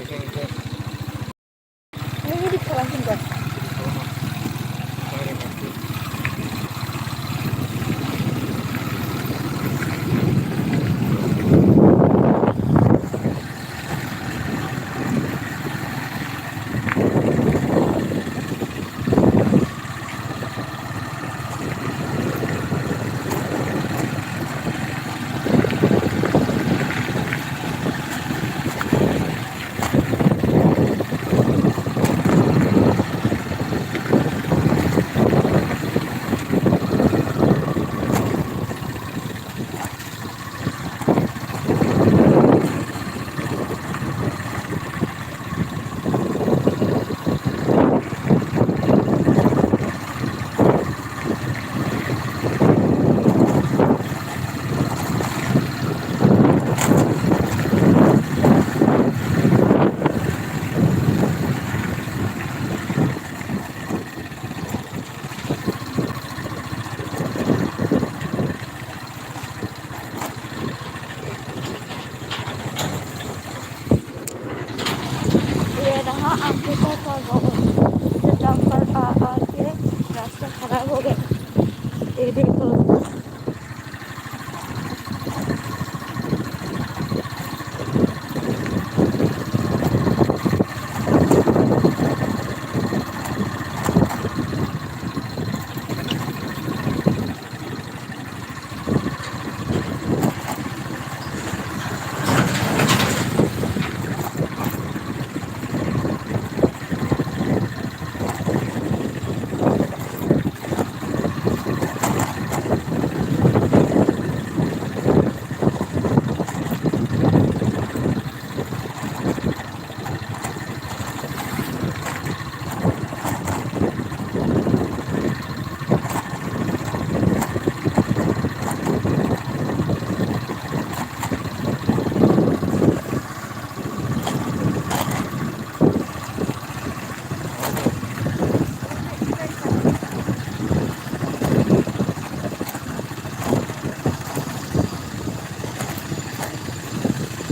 Ini dikelasin kan? आगे का sedang के रास्ता खराब हो गया। ये देखो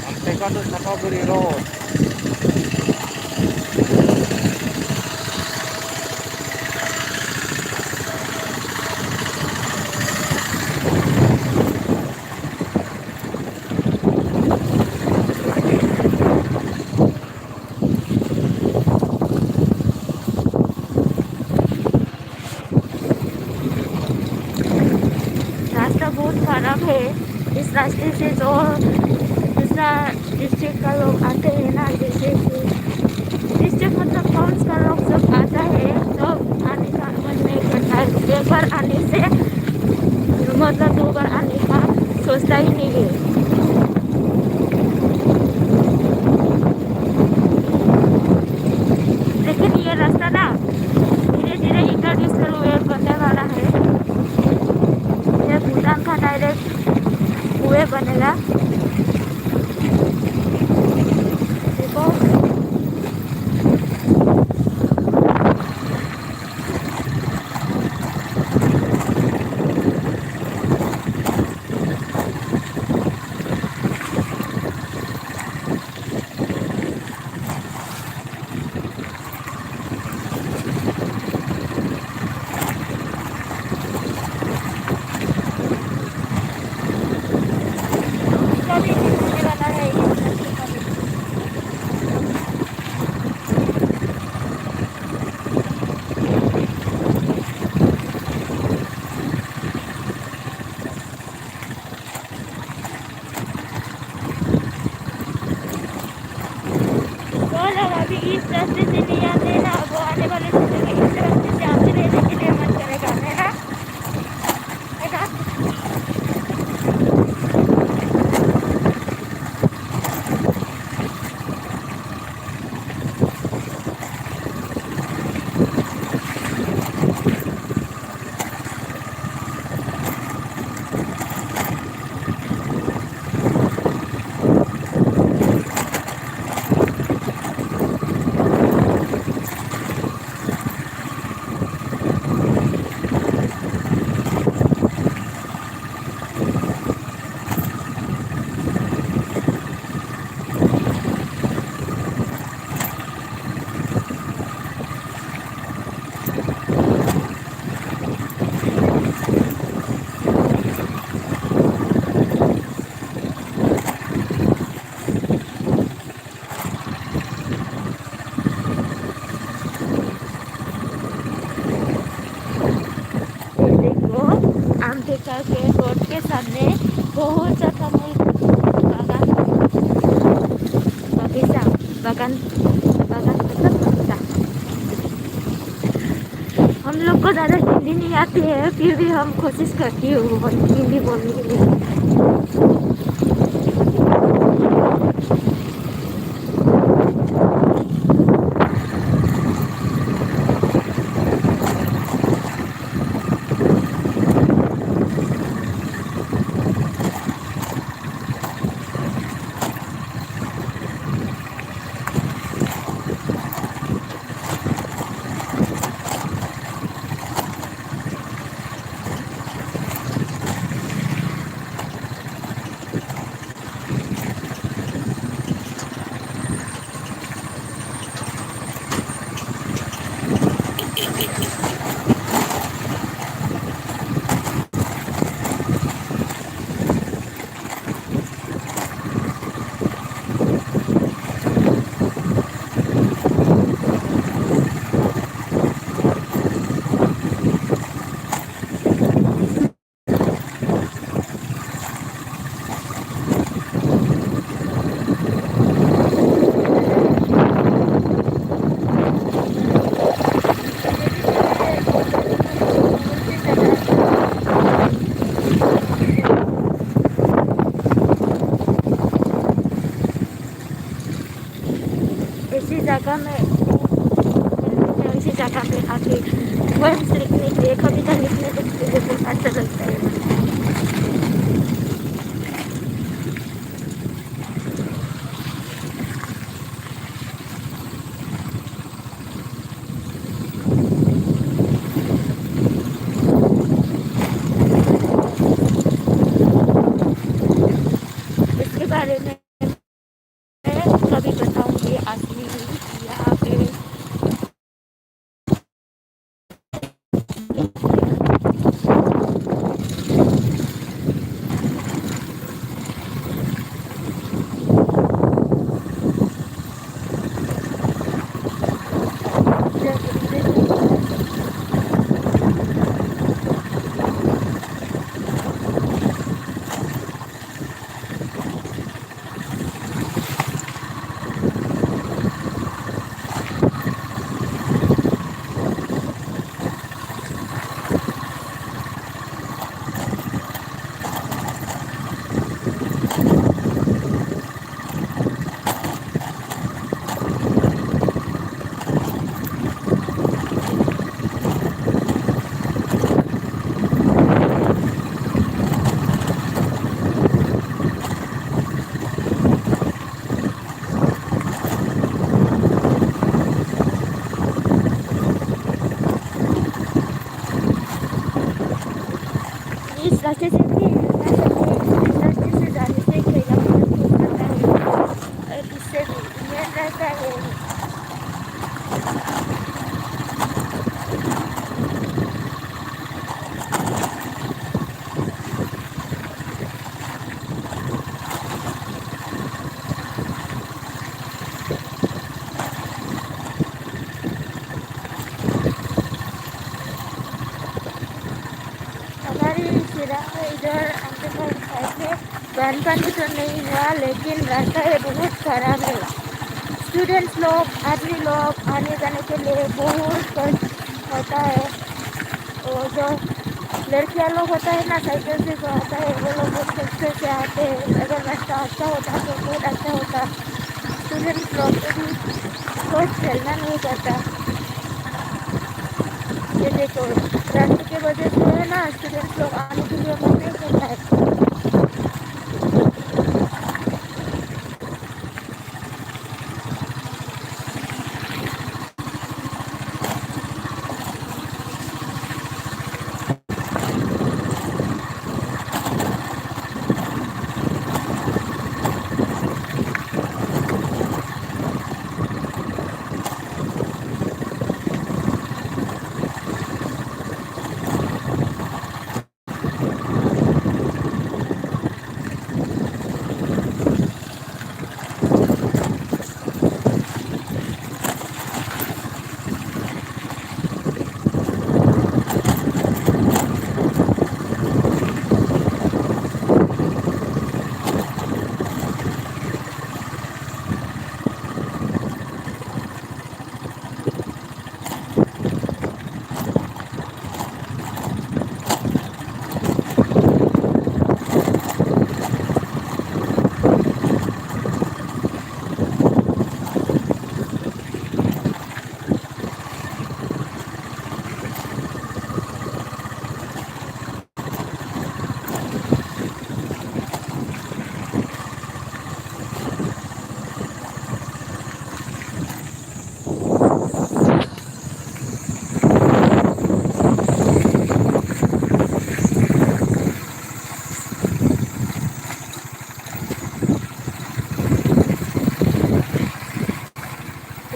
Sampai ke Sakaburi Road. रास्ता बहुत खराब है। इस रास्ते से जो दूसरा डिस्ट्रिक्ट का लोग आते हैं ना, जैसे कि डिस्ट्रिक्ट मतलब टाउन्स का लोग सब आता है, सब आने का मन नहीं करता है। एक बार आने से मतलब 2 बार आने का सोचता ही नहीं है। लेकिन ये रास्ता ना धीरे धीरे इंटरनेशनल वे बनने वाला है। ये भूटान का डायरेक्ट वे बनेगा। देखो कभी भी होने वाला है ये कभी। वो लोग अभी इस रास्ते से नहीं आते ना, वो आने वाले समय में इस रास्ते से आते रहने के लिए मन करेगा, है ना? है ना? बागान बागान मतलब बगीचा। हम लोग को ज़्यादा हिंदी नहीं आती है, फिर भी हम कोशिश करती हूँ हिंदी बोलने के लिए। इसी जगह में इसी जगह पे आके वर्ड्स लिखने के लिए कविता लिखने के लिए बहुत अच्छा लगता है। इसके बारे में मैं कभी बताऊंगी असली यहाँ पे। इस रास्ते से भी इस रास्ते से जाने से खेला होता है और इससे भी मेन रहता है। हमारी शिरा में इधर अंकल साइड में बानपानी तो नहीं हुआ, लेकिन रास्ता है बहुत खराब है। स्टूडेंट्स लोग आदमी लोग आने जाने के लिए बहुत कष्ट होता है। और जो लड़कियां लोग होता है ना साइकिल से जो आता है वो लोग बहुत कष्ट से आते हैं। अगर रास्ता अच्छा होता तो बहुत अच्छा होता। स्टूडेंट्स लोग को भी बहुत चलना नहीं करता। ये देखो रास्ते के वजह से है ना स्टूडेंट्स लोग आने के लिए मन नहीं करता है।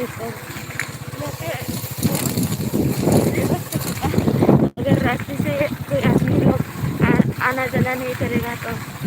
ऊपर जैसे अगर रास्ते से कोई आदमी लोग आना जाना नहीं करेगा तो